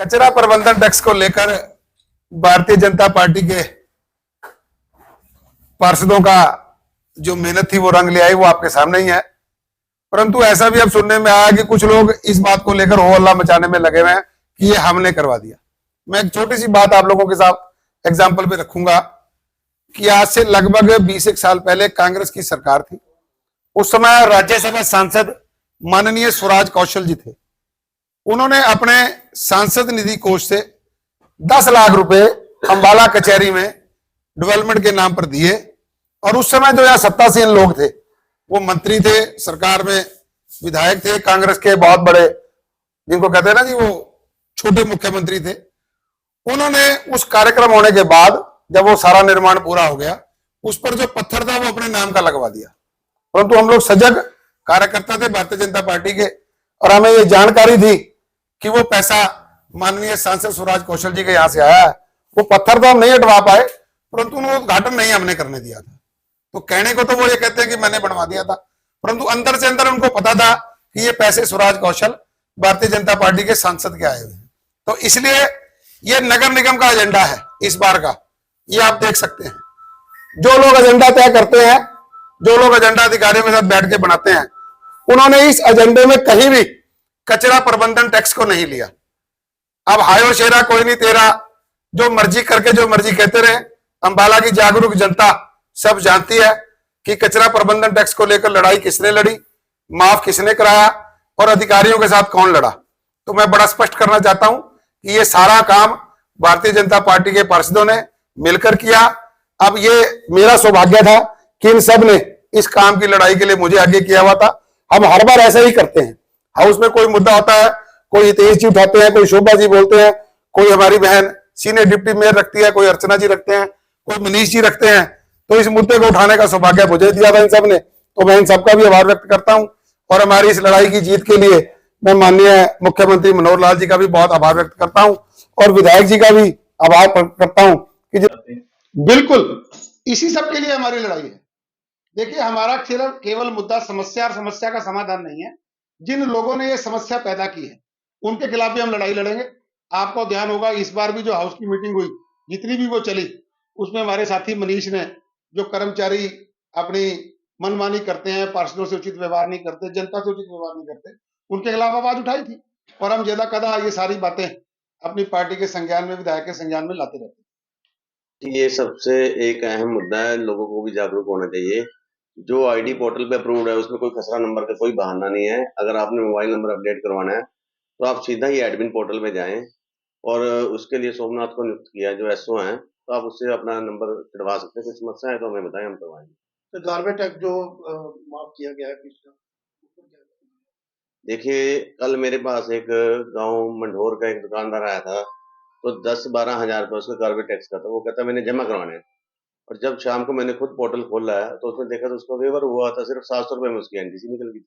कचरा प्रबंधन टैक्स को लेकर भारतीय जनता पार्टी के पार्षदों का जो मेहनत थी वो रंग ले आई, वो आपके सामने ही है। परंतु ऐसा भी अब सुनने में आया कि कुछ लोग इस बात को लेकर हो हल्ला मचाने में लगे हुए हैं कि ये हमने करवा दिया। मैं एक छोटी सी बात आप लोगों के साथ एग्जाम्पल पे रखूंगा कि आज से लगभग 20 साल पहले कांग्रेस की सरकार थी। उस समय राज्यसभा सांसद माननीय स्वराज कौशल जी थे। उन्होंने अपने सांसद निधि कोष से 10 लाख रुपए अंबाला कचहरी में डेवलपमेंट के नाम पर दिए। और उस समय जो यहाँ सत्तासीन लोग थे, वो मंत्री थे, सरकार में विधायक थे, कांग्रेस के बहुत बड़े, जिनको कहते हैं ना जी, वो छोटे मुख्यमंत्री थे। उन्होंने उस कार्यक्रम होने के बाद जब वो सारा निर्माण पूरा हो गया, उस पर जो पत्थर था वो अपने नाम का लगवा दिया। परंतु हम लोग सजग कार्यकर्ता थे भारतीय जनता पार्टी के, और हमें ये जानकारी थी कि वो पैसा माननीय सांसद स्वराज कौशल जी के यहां से आया है। वो पत्थर तो हम नहीं हटवा पाए, परंतु उन्हें उद्घाटन नहीं हमने करने दिया था। तो कहने को तो वो ये कहते हैं कि मैंने बनवा दिया था, परंतु अंदर से अंदर उनको पता था कि ये पैसे स्वराज कौशल भारतीय जनता पार्टी के सांसद के आए हुए हैं। तो इसलिए ये नगर निगम का एजेंडा है इस बार का, ये आप देख सकते हैं। जो लोग एजेंडा तय करते हैं, जो लोग एजेंडा अधिकारियों के साथ बैठ के बनाते हैं, उन्होंने इस एजेंडे में कहीं भी कचरा प्रबंधन टैक्स को नहीं लिया। अब हायो शेरा कोई नहीं तेरा, जो मर्जी करके जो मर्जी कहते रहे। अंबाला की जागरूक जनता सब जानती है कि कचरा प्रबंधन टैक्स को लेकर लड़ाई किसने लड़ी, माफ किसने कराया और अधिकारियों के साथ कौन लड़ा। तो मैं बड़ा स्पष्ट करना चाहता हूं कि ये सारा काम भारतीय जनता पार्टी के पार्षदों ने मिलकर किया। अब ये मेरा सौभाग्य था कि इन सब ने इस काम की लड़ाई के लिए मुझे आगे किया हुआ था। हम हर बार ऐसा ही करते हैं। हाउस में कोई मुद्दा होता है, कोई हितेश जी उठाते हैं, कोई शोभा जी बोलते हैं, कोई हमारी बहन सीनियर डिप्टी मेयर रखती है, कोई अर्चना जी रखते हैं, कोई मनीष जी रखते हैं। तो इस मुद्दे को उठाने का सौभाग्य मुझे दिया था इन सब ने, तो मैं इन सबका भी आभार व्यक्त करता हूं। और हमारी इस लड़ाई की जीत के लिए मैं माननीय मुख्यमंत्री मनोहर लाल जी का भी बहुत आभार व्यक्त करता हूं और विधायक जी का भी आभार करता हूं कि बिल्कुल इसी सब के लिए हमारी लड़ाई है। देखिए, हमारा केवल मुद्दा समस्या और समस्या का समाधान नहीं है। जिन लोगों ने ये समस्या पैदा की है उनके खिलाफ भी हम लड़ाई लड़ेंगे। आपको ध्यान होगा, इस बार भी जो हाउस की मीटिंग हुई, जितनी भी वो चली, उसमें हमारे साथी मनीष ने, जो कर्मचारी अपनी मनमानी करते हैं, पार्षदों से उचित व्यवहार नहीं करते, जनता से उचित व्यवहार नहीं करते, उनके खिलाफ आवाज उठाई थी। और हम ज्यादा कदा ये सारी बातें अपनी पार्टी के संज्ञान में, विधायक के संज्ञान में लाते रहते हैं। ये सबसे एक अहम मुद्दा है, लोगों को भी जागरूक होना चाहिए। जो आईडी पोर्टल पे अप्रूव्ड है उसमें कोई खसरा नंबर का कोई बहाना नहीं है। अगर आपने मोबाइल नंबर अपडेट करवाना है तो आप सीधा ही एडमिन पोर्टल पे जाएं, और उसके लिए सोमनाथ को नियुक्त किया है जो एसओ हैं, तो आप उससे अपना नंबर चढ़वा सकते हैं। कोई समस्या है तो हमें बताएं, हम करवाएंगे। तो गार्बेज टैक्स जो माफ किया गया है पिछला, देखिए, कल मेरे पास एक गांव मंढोर का एक दुकानदार आया था, तो 10-12 हजार रुपये उसका गार्बेज टैक्स का था। वो कहता मैंने जमा करवाने हैं, और जब शाम को मैंने खुद पोर्टल खोला है तो उसमें देखा तो उसका वेवर हुआ था सिर्फ 700 रुपये में उसकी एनटीसी निकल गई।